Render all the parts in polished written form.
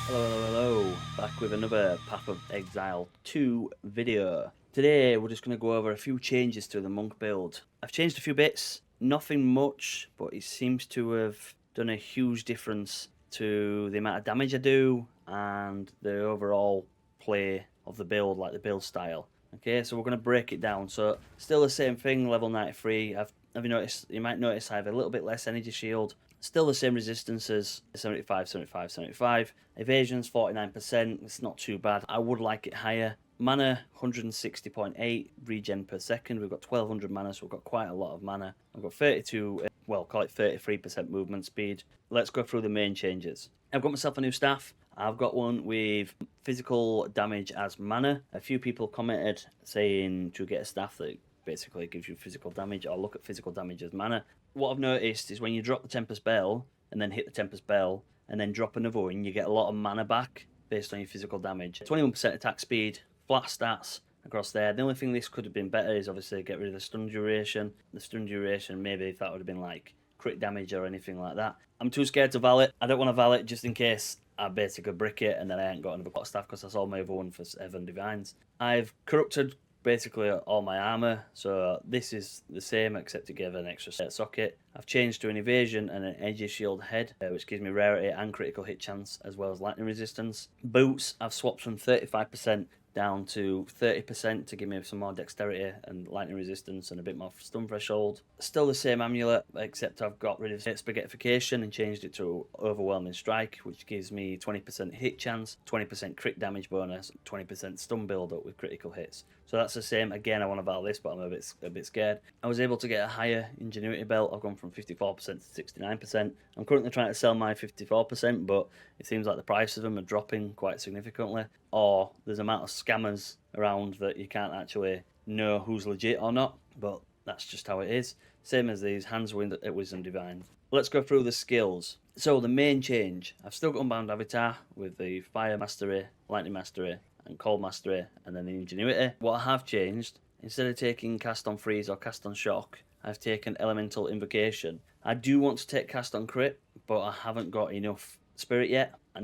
Hello, back with another Path of Exile 2 video. Today we're just going to go over a few changes to the monk build. I've changed a few bits, nothing much, but it seems to have done a huge difference to the amount of damage I do and the overall play of the build, like the build style. Okay, so we're going to break it down. So still the same thing, level 93. Have you noticed? You might notice I have a little bit less energy shield. Still the same resistances, 75, 75, 75. Evasion's 49%, it's not too bad. I would like it higher. Mana, 160.8 regen per second. We've got 1200 mana, so we've got quite a lot of mana. I've got 32, well, call it 33% movement speed. Let's go through the main changes. I've got myself a new staff. I've got one with physical damage as mana. A few people commented saying to get a staff that basically gives you physical damage, or look at physical damage as mana. What I've noticed is when you drop the Tempest Bell and then hit the Tempest Bell and then drop another one, you get a lot of mana back based on your physical damage. 21% attack speed, flat stats across there. The only thing this could have been better is obviously get rid of the stun duration. The stun duration, maybe if that would have been like crit damage or anything like that. I'm too scared to val it. I don't want to val it just in case I basically brick it and then I ain't got another pot staff because I sold my other one for 7 divines. I've corrupted basically all my armor, so this is the same except to give an extra set socket. I've changed to an evasion and an energy shield head, which gives me rarity and critical hit chance as well as lightning resistance. Boots I've swapped from 35% down to 30% to give me some more dexterity and lightning resistance and a bit more stun threshold. Still the same amulet, except I've got rid of spaghettification and changed it to overwhelming strike, which gives me 20% hit chance, 20% crit damage bonus, 20% stun build up with critical hits. So that's the same. Again, I want to val this, but I'm a bit scared. I was able to get a higher ingenuity belt. I've gone from 54% to 69%. I'm currently trying to sell my 54%, but it seems like the price of them are dropping quite significantly, or there's amount of scammers around that you can't actually know who's legit or not, but that's just how it is. Same as these hands at Wisdom Divine. Let's go through the skills. So the main change, I've still got Unbound Avatar with the Fire Mastery, Lightning Mastery, and Cold Mastery, and then the Ingenuity. What I have changed, instead of taking Cast on Freeze or Cast on Shock, I've taken Elemental Invocation. I do want to take Cast on Crit, but I haven't got enough Spirit yet. I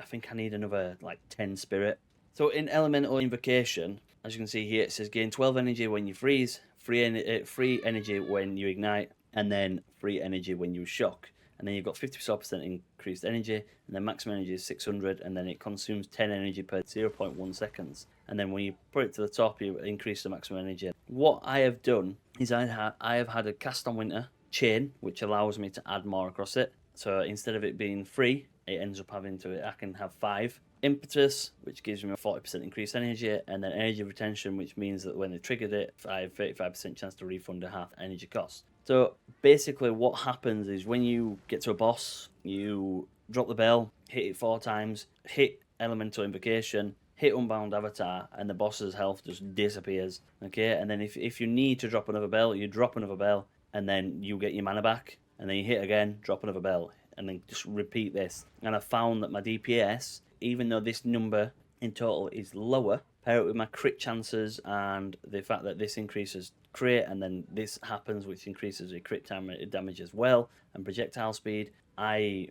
think I need another like 10 Spirit. So in Elemental Invocation, as you can see here, it says gain 12 energy when you freeze, free energy when you ignite, and then free energy when you shock. And then you've got 50% increased energy, and then maximum energy is 600, and then it consumes 10 energy per 0.1 seconds. And then when you put it to the top, you increase the maximum energy. What I have done is I have had a Cast on Winter chain, which allows me to add more across it. So instead of it being free, it ends up having I can have 5. Impetus, which gives me a 40% increased energy, and then energy retention, which means that when they triggered it, I have 35% chance to refund a half energy cost. So basically what happens is when you get to a boss, you drop the bell, hit it 4 times, hit Elemental Invocation, hit Unbound Avatar, and the boss's health just disappears. Okay, and then if you need to drop another bell, you drop another bell, and then you get your mana back, and then you hit again, drop another bell, and then just repeat this. And I found that my DPS, even though this number in total is lower, pair it with my crit chances and the fact that this increases crit and then this happens, which increases the crit damage as well, and projectile speed, I'm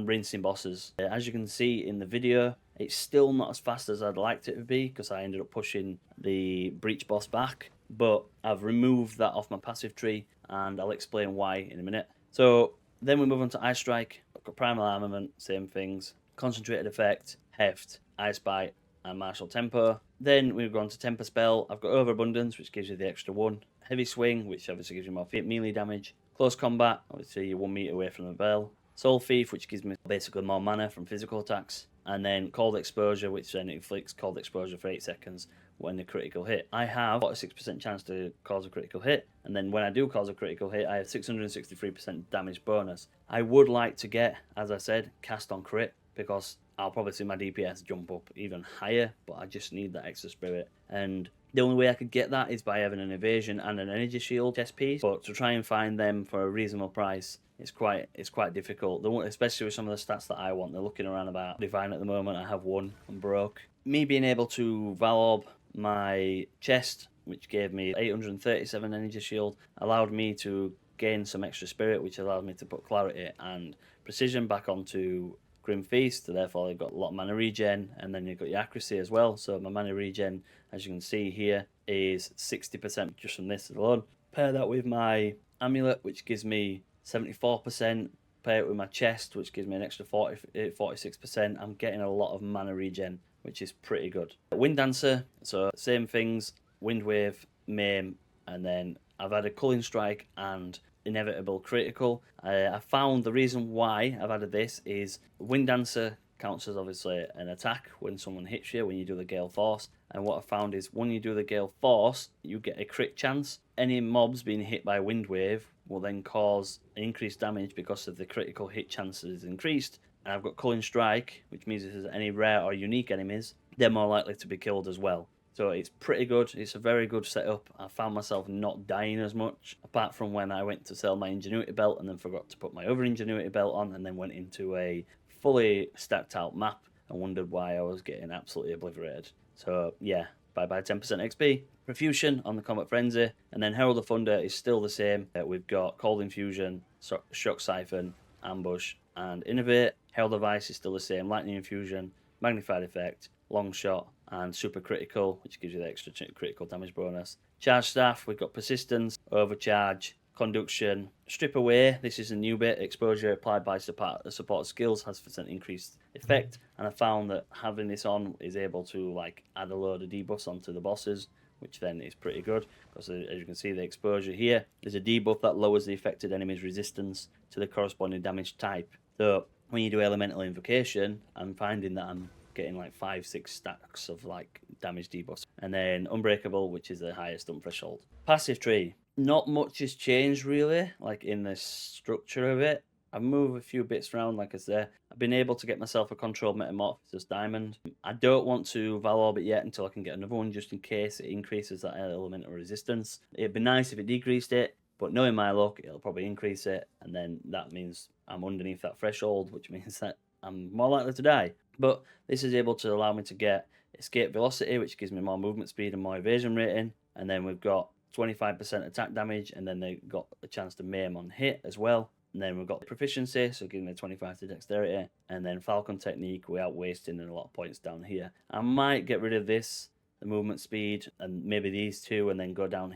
rinsing bosses. As you can see in the video, it's still not as fast as I'd liked it to be because I ended up pushing the breach boss back, but I've removed that off my passive tree and I'll explain why in a minute. So then we move on to Ice Strike. I've got Primal Armament, same things. Concentrated Effect, Heft, Ice Bite, and Martial Tempo. Then we've gone to Temper Spell. I've got Overabundance, which gives you the extra 1. Heavy Swing, which obviously gives you more melee damage. Close Combat, obviously you're 1 meter away from the bell. Soul Thief, which gives me basically more mana from physical attacks. And then Cold Exposure, which then inflicts Cold Exposure for 8 seconds when the critical hit. I have 46% chance to cause a critical hit, and then when I do cause a critical hit, I have 663% damage bonus. I would like to get, as I said, Cast on Crit, because I'll probably see my DPS jump up even higher, but I just need that extra spirit. And the only way I could get that is by having an evasion and an energy shield chest piece, but to try and find them for a reasonable price, it's quite difficult, especially with some of the stats that I want. They're looking around about divine at the moment. I have 1, I'm broke. Me being able to Valorb my chest, which gave me 837 energy shield, allowed me to gain some extra spirit, which allowed me to put clarity and precision back onto Grim Feast, so therefore they've got a lot of mana regen, and then you've got your accuracy as well. So my mana regen, as you can see here, is 60% just from this alone. Pair that with my amulet, which gives me 74%. Pair it with my chest, which gives me an extra 46%. I'm getting a lot of mana regen, which is pretty good. Wind Dancer, so same things, Wind Wave, Maim, and then I've had a Culling Strike and Inevitable Critical. I found the reason why I've added this is Wind Dancer counts as obviously an attack when someone hits you when you do the Gale Force. And what I found is when you do the Gale Force, you get a crit chance. Any mobs being hit by Wind Wave will then cause increased damage because of the critical hit chances increased. And I've got Culling Strike, which means if there's any rare or unique enemies, they're more likely to be killed as well. So it's pretty good. It's a very good setup. I found myself not dying as much, apart from when I went to sell my Ingenuity Belt and then forgot to put my other Ingenuity Belt on, and then went into a fully stacked out map and wondered why I was getting absolutely obliterated. So yeah, bye-bye 10% XP. Profusion on the Combat Frenzy, and then Herald of Thunder is still the same. We've got Cold Infusion, Shock Siphon, Ambush, and Innovate. Herald of Ice is still the same. Lightning Infusion, Magnified Effect, Long Shot, and Super Critical, which gives you the extra critical damage bonus. Charge Staff, we've got Persistence, Overcharge, Conduction, Strip Away. This is a new bit. Exposure applied by support skills has % increased effect, and I found that having this on is able to like add a load of debuffs onto the bosses, which then is pretty good because as you can see the exposure here, there's a debuff that lowers the affected enemy's resistance to the corresponding damage type. So when you do Elemental Invocation, I'm finding that I'm getting like 5-6 stacks of like damage debuffs. And then Unbreakable, which is the highest threshold. Passive tree, not much has changed really, like in the structure of it. I've moved a few bits around, like I said. I've been able to get myself a controlled Metamorphosis Diamond. I don't want to Valorb it yet until I can get another one, just in case it increases that elemental resistance. It'd be nice if it decreased it, but knowing my luck, it'll probably increase it, and then that means I'm underneath that threshold, which means that I'm more likely to die. But this is able to allow me to get Escape Velocity, which gives me more movement speed and more evasion rating. And then we've got 25% attack damage, and then they've got a chance to maim on hit as well. And then we've got Proficiency, so giving me 25 to Dexterity. And then Falcon Technique without wasting a lot of points down here. I might get rid of this, the movement speed, and maybe these two, and then go down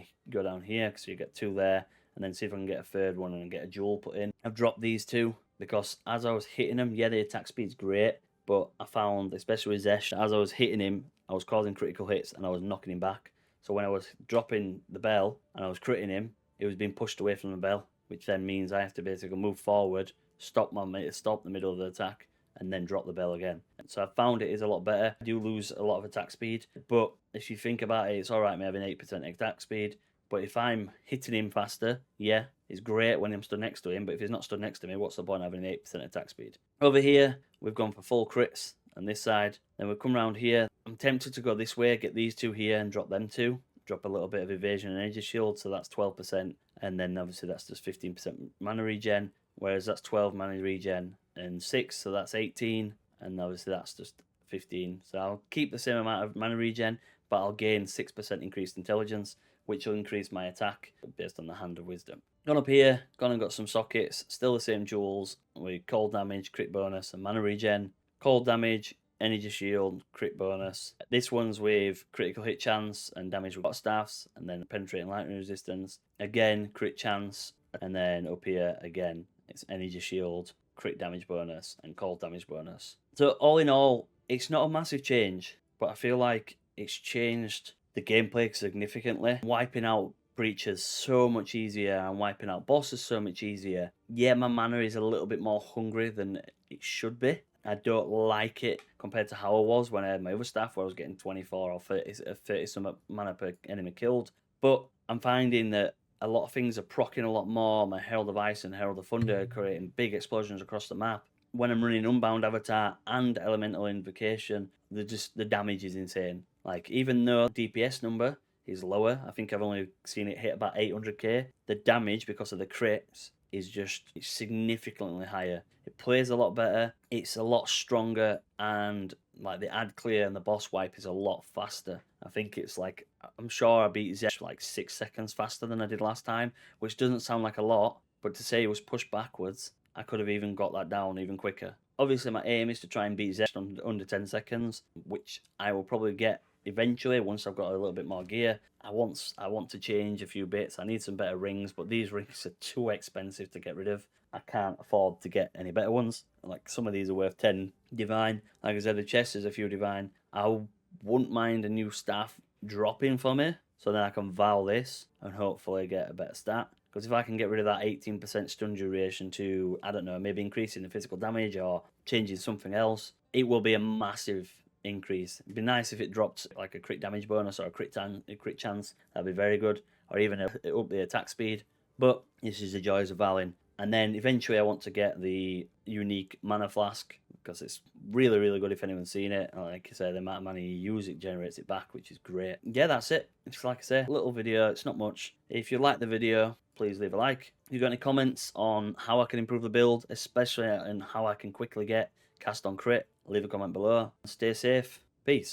here, because you get two there. And then see if I can get a third one and get a jewel put in. I've dropped these two because as I was hitting them, yeah, the attack speed's great, but I found, especially with Xesht, as I was hitting him, I was causing critical hits and I was knocking him back. So when I was dropping the bell and I was critting him, it was being pushed away from the bell, which then means I have to basically move forward, stop the middle of the attack, and then drop the bell again. So I found it is a lot better. I do lose a lot of attack speed, but if you think about it, it's alright me having 8% attack speed. But if I'm hitting him faster, yeah, it's great when I'm stood next to him. But if he's not stood next to me, what's the point of having 8% attack speed? Over here, we've gone for full crits on this side. Then we've come around here. I'm tempted to go this way, get these two here and drop them two. Drop a little bit of evasion and energy shield, so that's 12%. And then obviously that's just 15% mana regen. Whereas that's 12 mana regen and 6, so that's 18. And obviously that's just 15. So I'll keep the same amount of mana regen, but I'll gain 6% increased intelligence, which will increase my attack based on the Hand of Wisdom. Gone up here, gone and got some sockets, still the same jewels with cold damage, crit bonus, and mana regen. Cold damage, energy shield, crit bonus. This one's with critical hit chance and damage with staffs, and then penetrating lightning resistance. Again, crit chance, and then up here again, it's energy shield, crit damage bonus, and cold damage bonus. So all in all, it's not a massive change, but I feel like it's changed the gameplay significantly. Wiping out breaches so much easier and wiping out bosses so much easier. Yeah, my mana is a little bit more hungry than it should be. I don't like it compared to how I was when I had my other staff, where I was getting 24 or 30 some mana per enemy killed. But I'm finding that a lot of things are proccing a lot more. My Herald of Ice and Herald of Thunder are creating big explosions across the map. When I'm running Unbound Avatar and Elemental Invocation, the damage is insane. Like, even though DPS number is lower, I think I've only seen it hit about 800k, the damage, because of the crits, is just significantly higher. It plays a lot better, it's a lot stronger, and like the ad clear and the boss wipe is a lot faster. I think it's like, I'm sure I beat Xesht like 6 seconds faster than I did last time, which doesn't sound like a lot, but to say it was pushed backwards, I could have even got that down even quicker. Obviously, my aim is to try and beat Xesht under 10 seconds, which I will probably get eventually once I've got a little bit more gear. I want to change a few bits. I need some better rings, but these rings are too expensive to get rid of. I can't afford to get any better ones. Like, some of these are worth 10 divine. Like I said, the chest is a few divine. I wouldn't mind a new staff dropping for me, so then I can vow this and hopefully get a better stat. Because if I can get rid of that 18% stun duration to, I don't know, maybe increasing the physical damage or changing something else, it will be a massive increase. It'd be nice if it dropped like a crit damage bonus or a crit chance. That'd be very good. Or even up the attack speed. But this is the joys of vowing. And then eventually I want to get the unique mana flask, because it's really, really good if anyone's seen it. And like I say, the amount of money you use, it generates it back, which is great. Yeah, that's it. It's like I say, a little video. It's not much. If you like the video, please leave a like. If you've got any comments on how I can improve the build, especially in how I can quickly get cast on crit, leave a comment below. Stay safe. Peace.